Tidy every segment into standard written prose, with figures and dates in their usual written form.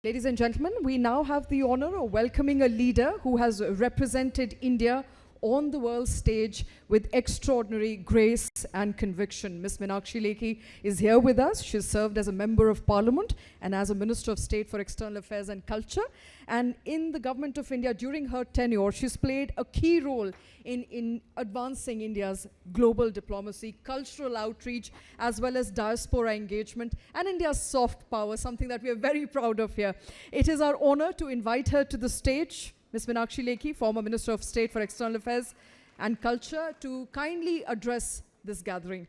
Ladies and gentlemen, we now have the honor of welcoming a leader who has represented India on the world stage with extraordinary grace and conviction. Ms. Meenakshi Lekhi is here with us. She's served as a Member of Parliament and as a Minister of State for External Affairs and Culture. And in the Government of India during her tenure, she's played a key role in advancing India's global diplomacy, cultural outreach, as well as diaspora engagement, and India's soft power, something that we are very proud of here. It is our honor to invite her to the stage, Ms. Meenakshi Lekhi, former Minister of State for External Affairs and Culture, to kindly address this gathering.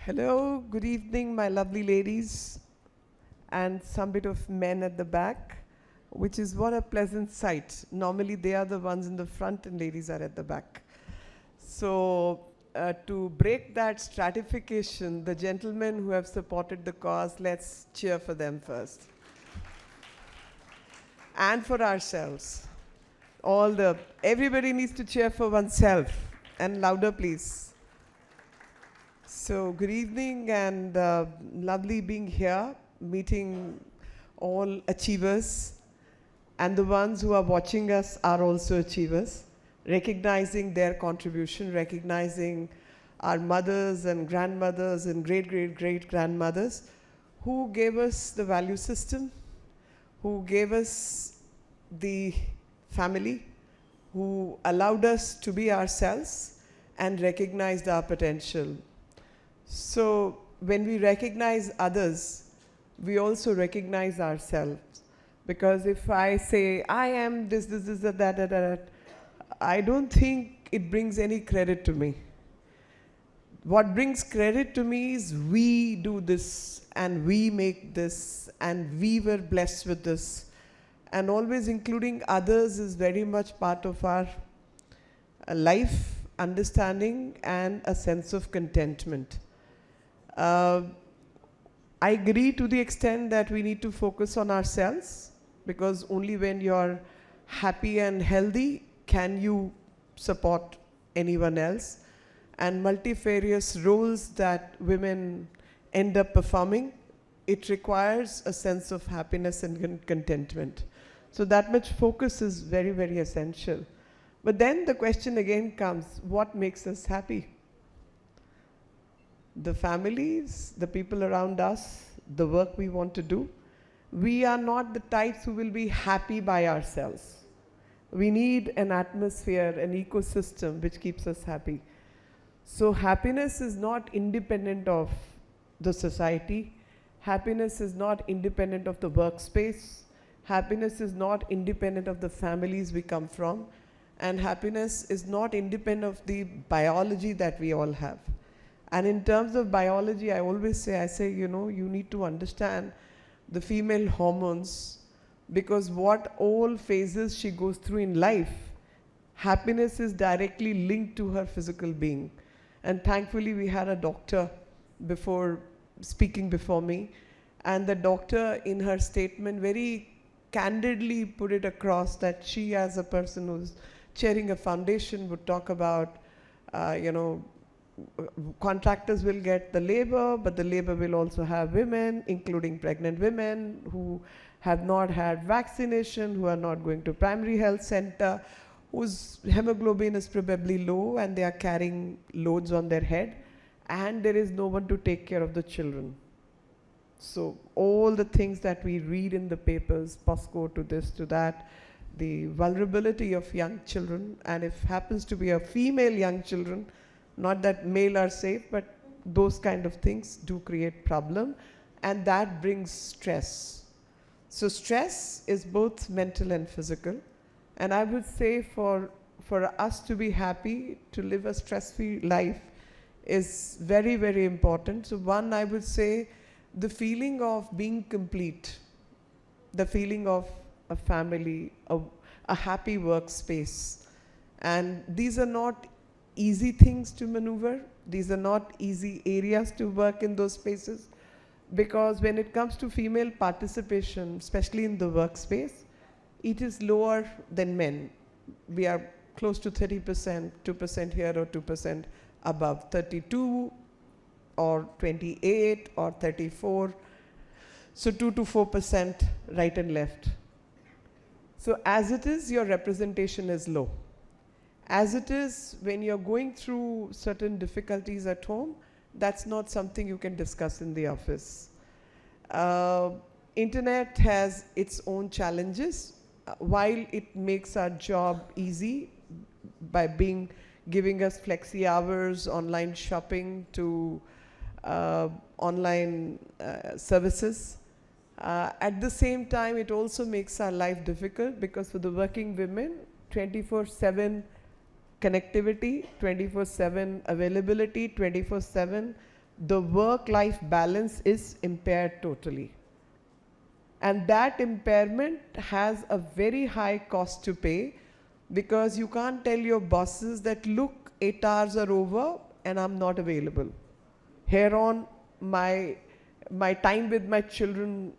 Hello, good evening, my lovely ladies, and some bit of men at the back, which is what a pleasant sight. Normally they are the ones in the front and ladies are at the back. So to break that stratification, the gentlemen who have supported the cause, let's cheer for them first. And for ourselves. Everybody needs to cheer for oneself. And louder, please. So good evening, and lovely being here, meeting all achievers, and the ones who are watching us are also achievers, recognizing their contribution, recognizing our mothers and grandmothers and great-great-great-grandmothers who gave us the value system, who gave us the family, who allowed us to be ourselves and recognized our potential. So when we recognize others, we also recognize ourselves. Because if I say, I am this, that, I don't think it brings any credit to me. What brings credit to me is we do this, and we make this, and we were blessed with this. And always including others is very much part of our life, understanding, and a sense of contentment. I agree to the extent that we need to focus on ourselves, because only when you're happy and healthy can you support anyone else. And multifarious roles that women end up performing, it requires a sense of happiness and contentment. So that much focus is very, very essential. But then the question again comes, what makes us happy? The families, the people around us, the work we want to do. We are not the types who will be happy by ourselves. We need an atmosphere, an ecosystem which keeps us happy. So happiness is not independent of the society. Happiness is not independent of the workspace. Happiness is not independent of the families we come from. And happiness is not independent of the biology that we all have. And in terms of biology, I always say, you know, you need to understand the female hormones, because what all phases she goes through in life, happiness is directly linked to her physical being. And thankfully, we had a doctor speaking before me, and the doctor in her statement very candidly put it across that she, as a person who's chairing a foundation, would talk about, contractors will get the labor, but the labor will also have women, including pregnant women who have not had vaccination, who are not going to primary health center, whose hemoglobin is probably low and they are carrying loads on their head, and there is no one to take care of the children. So all the things that we read in the papers, POSCO to this, to that, the vulnerability of young children, and if happens to be a female young children, not that male are safe, but those kind of things do create problem, and that brings stress. So stress is both mental and physical, and I would say for us to be happy, to live a stress-free life is very, very important. So one, I would say, the feeling of being complete, the feeling of a family, a happy workspace. And these are not easy things to maneuver. These are not easy areas to work in those spaces, because when it comes to female participation, especially in the workspace, it is lower than men. We are close to 30%, 2% here or 2% above, 32 or 28 or 34. So 2 to 4% right and left. So as it is, your representation is low. As it is, when you're going through certain difficulties at home, that's not something you can discuss in the office. Internet has its own challenges. While it makes our job easy by giving us flexi hours, online shopping to online services, at the same time it also makes our life difficult, because for the working women, 24/7 connectivity, 24/7 availability, 24/7, the work-life balance is impaired totally. And that impairment has a very high cost to pay, because you can't tell your bosses that, look, 8 hours are over and I'm not available. Here on, my time with my children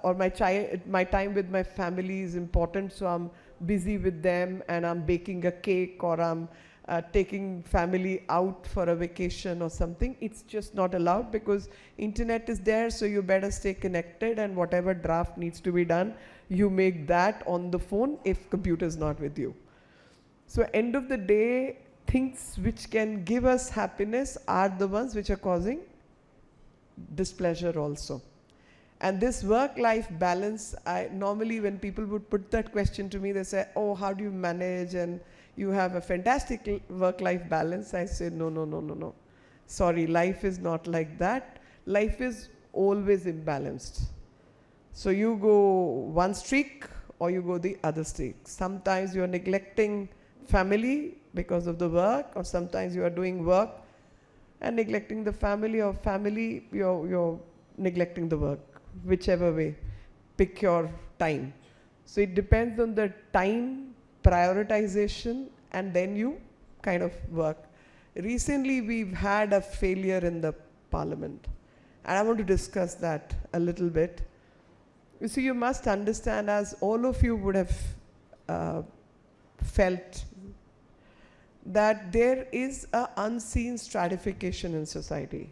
or my time with my family is important, so I'm busy with them and I'm baking a cake, or I'm taking family out for a vacation or something. It's just not allowed, because internet is there, so you better stay connected, and whatever draft needs to be done, you make that on the phone if computer is not with you. So end of the day, things which can give us happiness are the ones which are causing displeasure also. And this work-life balance, normally when people would put that question to me, they say, oh, how do you manage, and you have a fantastic work-life balance. I say, no. Sorry, life is not like that. Life is always imbalanced. So you go one streak or you go the other streak. Sometimes you're neglecting family because of the work, or sometimes you are doing work and neglecting the family, or family, you're neglecting the work. Whichever way, pick your time. So it depends on the time, prioritization, and then you kind of work. Recently, we've had a failure in the parliament, and I want to discuss that a little bit. You see, you must understand, as all of you would have felt, that there is an unseen stratification in society.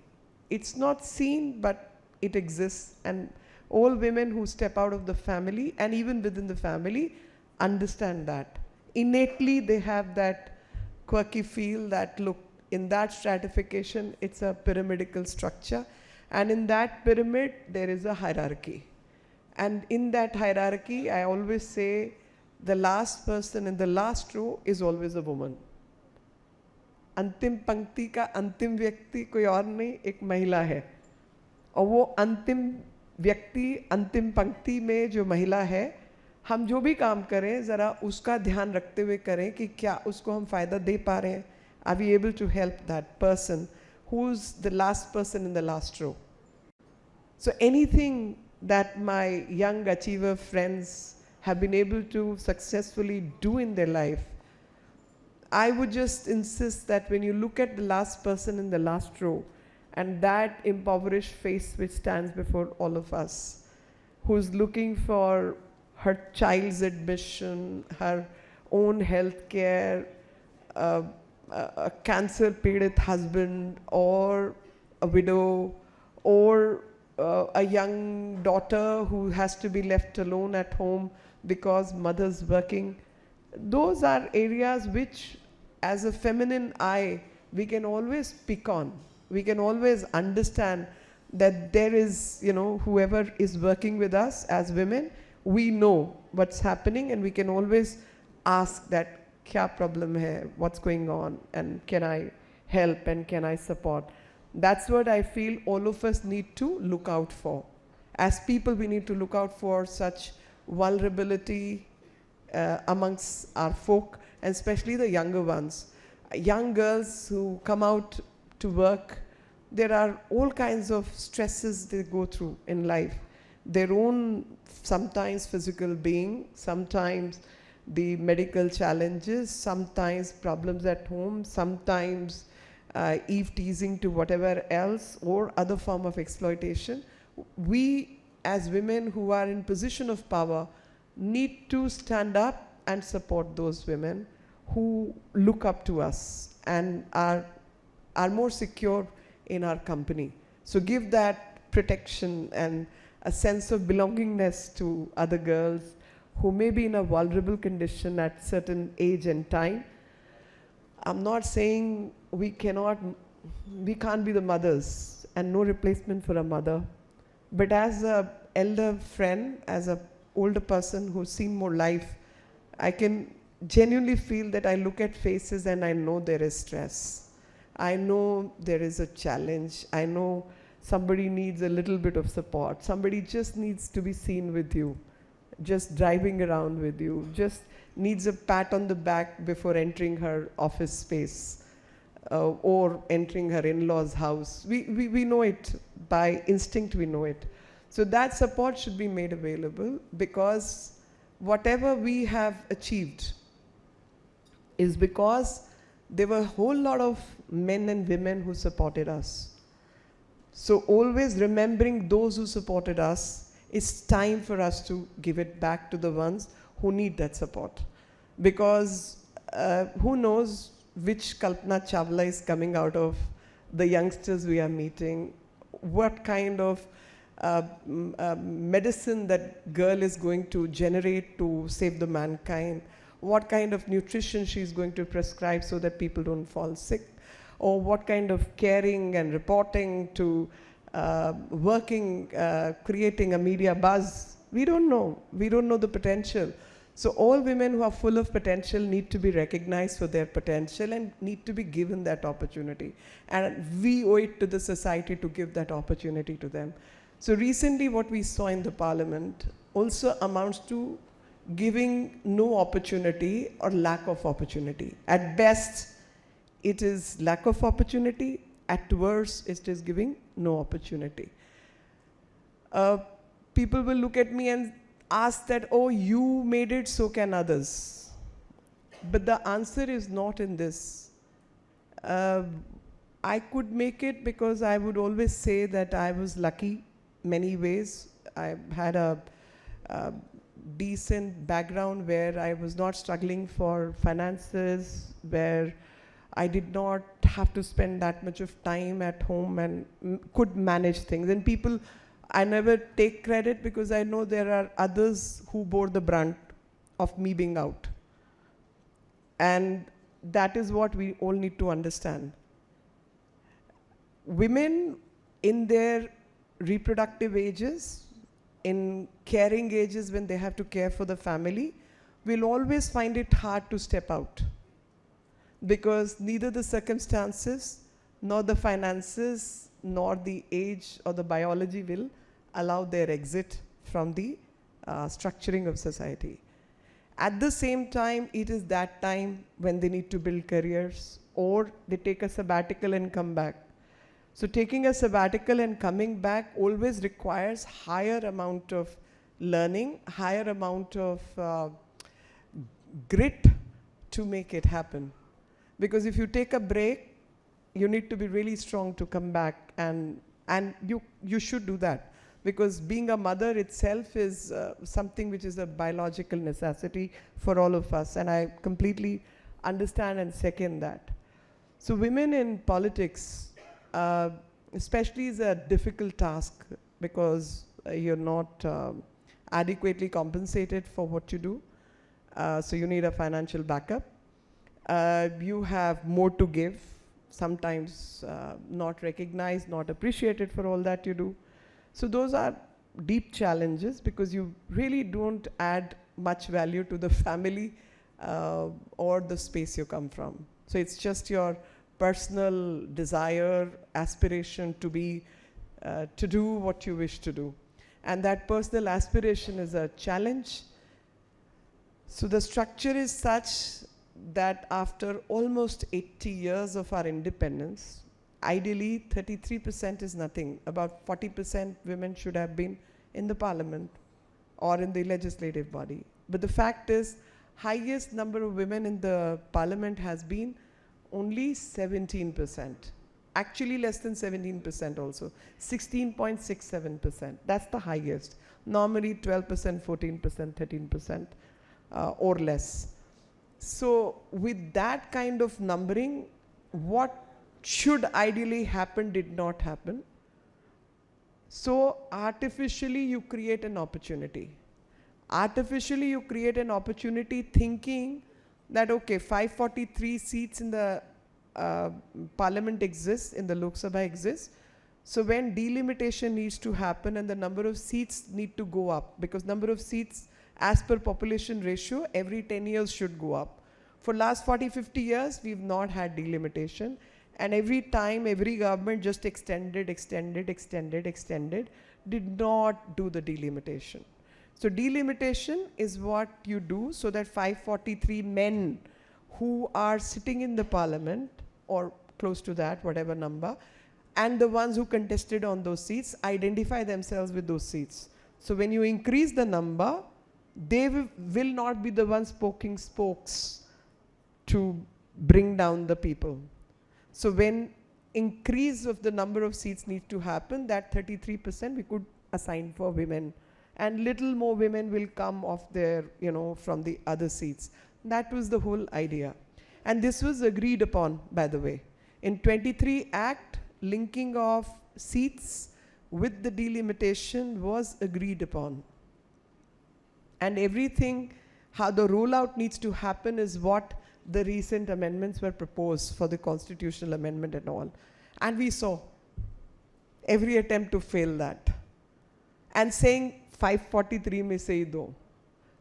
It's not seen, but it exists, and all women who step out of the family and even within the family understand that. Innately, they have that quirky feel that, look, in that stratification, it's a pyramidal structure, and in that pyramid, there is a hierarchy. And in that hierarchy, I always say, the last person in the last row is always a woman. अंतिम पंक्ति का अंतिम व्यक्ति कोई और नहीं, एक महिला है, और वो अंतिम व्यक्ति अंतिम पंक्ति में जो महिला है, हम जो भी काम करें ज़रा उसका ध्यान रखते हुए करें कि क्या उसको हम फ़ायदा दे पा रहे हैं. Are we able to help that person who's the last person in the last row? So anything that my young achiever friends have been able to successfully do in their life, I would just insist that when you look at the last person in the last row, and that impoverished face which stands before all of us, who's looking for her child's admission, her own health care, a cancer-peedit husband, or a widow, or a young daughter who has to be left alone at home because mother's working. Those are areas which, as a feminine eye, we can always pick on. We can always understand that there is, whoever is working with us as women, we know what's happening, and we can always ask that, kya problem hai, what's going on, and can I help, and can I support? That's what I feel all of us need to look out for. As people, we need to look out for such vulnerability amongst our folk, and especially the younger ones. Young girls who come out to work, there are all kinds of stresses they go through in life. Their own, sometimes physical being, sometimes the medical challenges, sometimes problems at home, sometimes eve teasing to whatever else, or other form of exploitation. We, as women who are in position of power, need to stand up and support those women who look up to us and are more secure in our company. So give that protection and a sense of belongingness to other girls who may be in a vulnerable condition at certain age and time. I'm not saying we can't be the mothers, and no replacement for a mother. But as an elder friend, as an older person who's seen more life, I can genuinely feel that I look at faces and I know there is stress. I know there is a challenge. I know somebody needs a little bit of support. Somebody just needs to be seen with you, just driving around with you, just needs a pat on the back before entering her office space or entering her in-laws' house. We know it. By instinct, we know it. So that support should be made available, because whatever we have achieved is because there were a whole lot of men and women who supported us. So always remembering those who supported us, it's time for us to give it back to the ones who need that support. Because who knows which Kalpana Chawla is coming out of the youngsters we are meeting, what kind of medicine that girl is going to generate to save the mankind, what kind of nutrition she's going to prescribe so that people don't fall sick, or what kind of caring and reporting to working, creating a media buzz. We don't know. We don't know the potential. So all women who are full of potential need to be recognized for their potential and need to be given that opportunity. And we owe it to the society to give that opportunity to them. So recently what we saw in the parliament also amounts to giving no opportunity or lack of opportunity. At best, it is lack of opportunity. At worst, it is giving no opportunity. People will look at me and ask that, oh, you made it, so can others. But the answer is not in this. I could make it because I would always say that I was lucky many ways. I had a decent background where I was not struggling for finances, where I did not have to spend that much of time at home and could manage things. And people, I never take credit because I know there are others who bore the brunt of me being out. And that is what we all need to understand. Women in their reproductive ages, in caring ages when they have to care for the family, will always find it hard to step out. Because neither the circumstances, nor the finances, nor the age or the biology will allow their exit from the structuring of society. At the same time, it is that time when they need to build careers, or they take a sabbatical and come back. So taking a sabbatical and coming back always requires higher amount of learning, higher amount of grit to make it happen. Because if you take a break, you need to be really strong to come back, and you should do that. Because being a mother itself is something which is a biological necessity for all of us, and I completely understand and second that. So women in politics, especially, is a difficult task because you're not adequately compensated for what you do. So you need a financial backup. You have more to give, sometimes not recognized, not appreciated for all that you do. So those are deep challenges because you really don't add much value to the family or the space you come from. So it's just your personal desire, aspiration to be, to do what you wish to do. And that personal aspiration is a challenge. So the structure is such that after almost 80 years of our independence, ideally 33% is nothing. About 40% women should have been in the parliament or in the legislative body. But the fact is, highest number of women in the parliament has been only 17%. Actually less than 17% also, 16.67%. That's the highest. Normally 12%, 14%, 13% or less. So with that kind of numbering, what should ideally happen did not happen. So artificially you create an opportunity. Artificially you create an opportunity thinking that, okay, 543 seats in the parliament exists, in the Lok Sabha exists. So when delimitation needs to happen and the number of seats need to go up, because number of seats as per population ratio every 10 years should go up. For last 40, 50 years, we've not had delimitation. And every time, every government just extended, did not do the delimitation. So delimitation is what you do so that 543 men who are sitting in the parliament, or close to that, whatever number, and the ones who contested on those seats identify themselves with those seats. So when you increase the number, they will not be the ones poking spokes to bring down the people. So when increase of the number of seats need to happen, that 33% we could assign for women. And little more women will come off there, you know, from the other seats. That was the whole idea. And this was agreed upon, by the way. In 23 Act, linking of seats with the delimitation was agreed upon. And everything, how the rollout needs to happen is what the recent amendments were proposed for the constitutional amendment and all. And we saw every attempt to fail that. And saying 543 mein se hi do.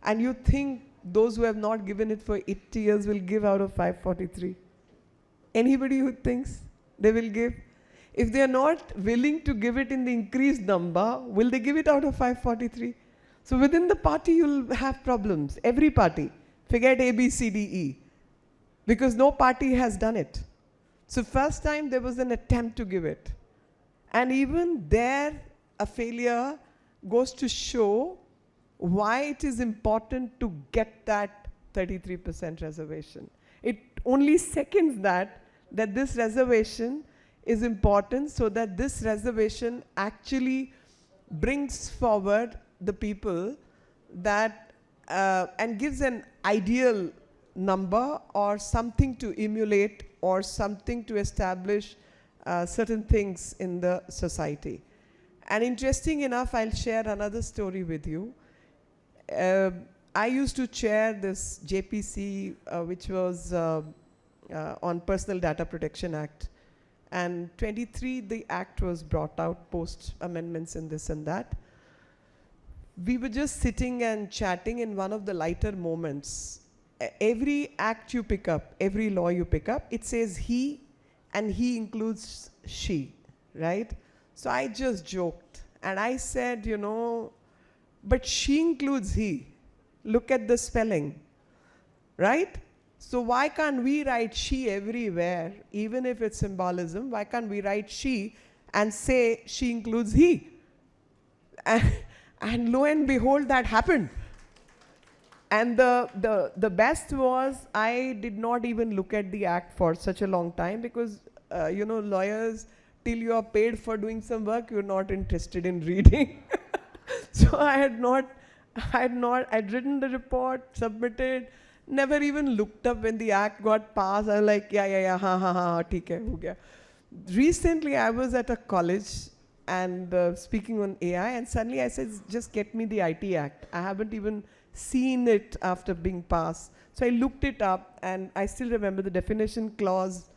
And you think those who have not given it for 80 years will give out of 543? Anybody who thinks they will give? If they are not willing to give it in the increased number, will they give it out of 543? So within the party you'll have problems. Every party. Forget A, B, C, D, E. Because no party has done it. So first time there was an attempt to give it. And even there, a failure goes to show why it is important to get that 33% reservation. It only seconds that this reservation is important so that this reservation actually brings forward the people that and gives an ideal number or something to emulate or something to establish certain things in the society. And interesting enough, I'll share another story with you. I used to chair this JPC, which was on Personal Data Protection Act. And 23, the act was brought out post amendments in this and that. We were just sitting and chatting in one of the lighter moments. Every act you pick up, every law you pick up, it says he, and he includes she, right? So I just joked and I said, you know, but she includes he. Look at the spelling, right? So why can't we write she everywhere, even if it's symbolism? Why can't we write she and say she includes he? And lo and behold, that happened. And the best was I did not even look at the act for such a long time because, you know, lawyers, till you are paid for doing some work, you're not interested in reading. So I'd written the report, submitted, never even looked up when the act got passed. I was like, yeah, ha, theek hai, ho gaya. Recently, I was at a college and speaking on AI, and suddenly I said, just get me the IT Act. I haven't even seen it after being passed. So I looked it up, and I still remember the definition clause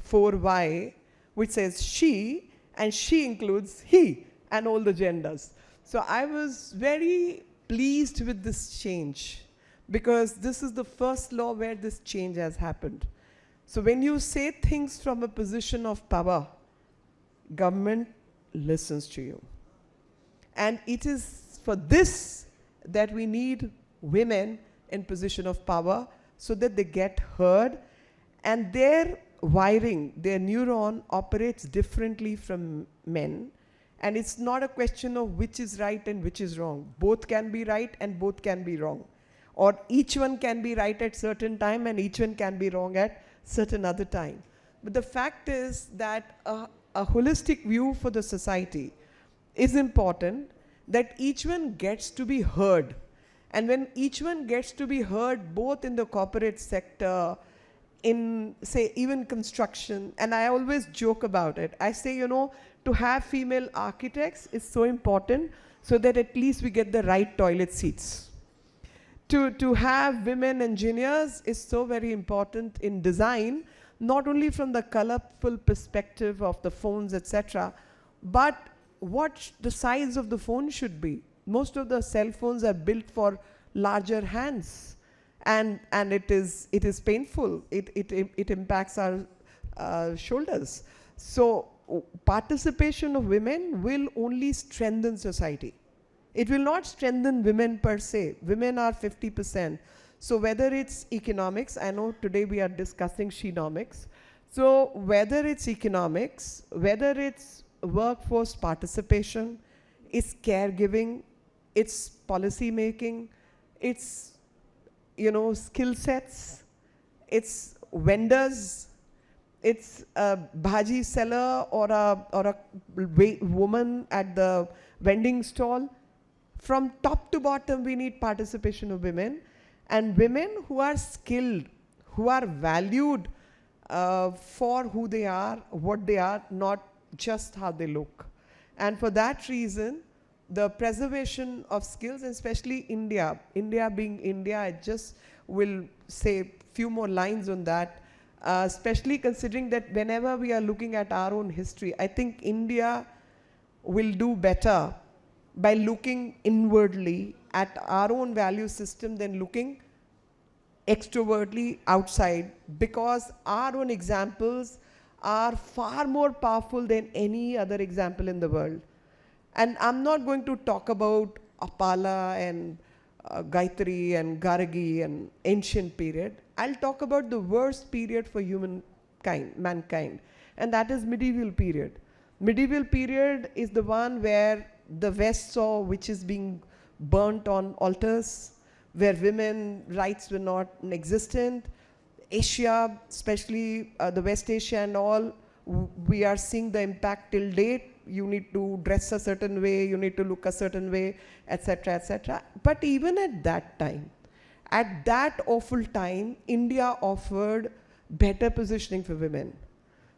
4Y, which says she, and she includes he, and all the genders. So I was very pleased with this change, because this is the first law where this change has happened. So when you say things from a position of power, government listens to you. And it is for this that we need women in position of power so that they get heard, and their wiring, their neuron operates differently from men. And it's not a question of which is right and which is wrong. Both can be right and both can be wrong. Or each one can be right at certain time and each one can be wrong at certain other time. But the fact is that a holistic view for the society is important, that each one gets to be heard. And when each one gets to be heard, both in the corporate sector, in, say, even construction, and I always joke about it. I say, you know, to have female architects is so important so that at least we get the right toilet seats. To have women engineers is so very important in design, not only from the colorful perspective of the phones, etc., but what the size of the phone should be. Most of the cell phones are built for larger hands, and it is painful. It impacts our shoulders. So participation of women will only strengthen society. It will not strengthen women per se. Women are 50%. So whether it's economics, I know today we are discussing she-nomics. So whether it's economics, whether it's workforce participation, it's caregiving, it's policy making, it's, you know, skill sets, it's vendors, it's a bhaji seller or a woman at the vending stall. From top to bottom, we need participation of women, and women who are skilled, who are valued for who they are, what they are, not just how they look. And for that reason, the preservation of skills, especially India being India, I just will say few more lines on that, especially considering that whenever we are looking at our own history, I think India will do better by looking inwardly at our own value system than looking extrovertly outside, because our own examples are far more powerful than any other example in the world. And I'm not going to talk about Apala and Gayatri and Gargi and ancient period. I'll talk about the worst period for mankind, and that is medieval period. Medieval period is the one where the West saw witches being burnt on altars, where women rights were not existent. Asia, especially the West Asia and all, we are seeing the impact till date. You need to dress a certain way, you need to look a certain way, etc., etc. But even at that time, at that awful time, India offered better positioning for women.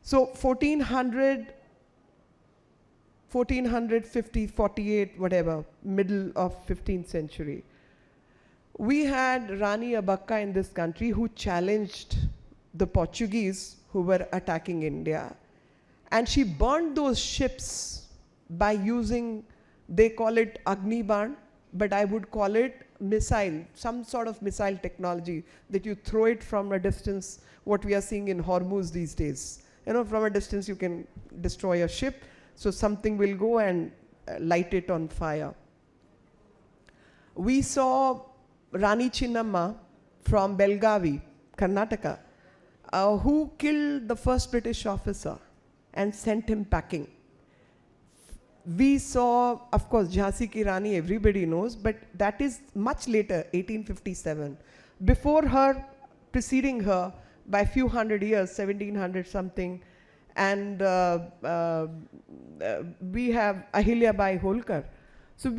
So 1450, 48, whatever, middle of 15th century, we had Rani Abakka in this country who challenged the Portuguese who were attacking India. And she burned those ships by using, they call it Agni Ban, but I would call it missile, some sort of missile technology that you throw it from a distance, what we are seeing in Hormuz these days. You know, from a distance you can destroy a ship, so something will go and light it on fire. We saw Rani Chinnamma from Belgavi, Karnataka, who killed the first British officer and sent him packing. We saw, of course, Jhansi Ki Rani, everybody knows, but that is much later, 1857. Before her, preceding her by a few hundred years, 1700 something, and we have Ahilyabai Holkar. So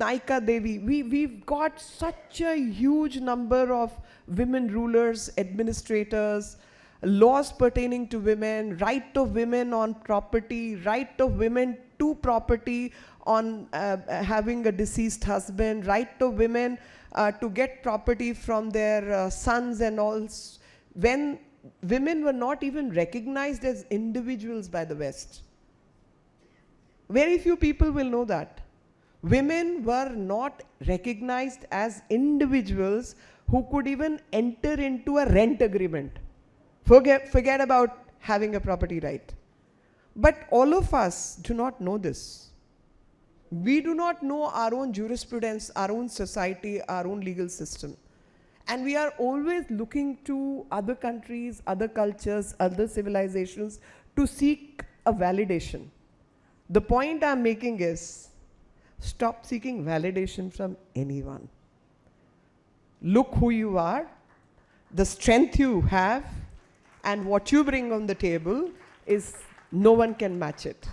Naika Devi, we've got such a huge number of women rulers, administrators, laws pertaining to women, right of women on property, right of women to property on having a deceased husband, right of women to get property from their sons and all, when women were not even recognized as individuals by the West. Very few people will know that. Women were not recognized as individuals who could even enter into a rent agreement. Forget about having a property right. But all of us do not know this. We do not know our own jurisprudence, our own society, our own legal system. And we are always looking to other countries, other cultures, other civilizations to seek a validation. The point I'm making is, stop seeking validation from anyone. Look who you are, the strength you have and what you bring on the table is no one can match it.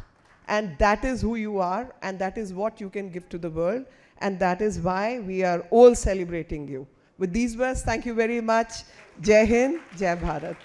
And that is who you are, and that is what you can give to the world, and that is why we are all celebrating you. With these words, thank you very much. Jai Hind, Jai Bharat.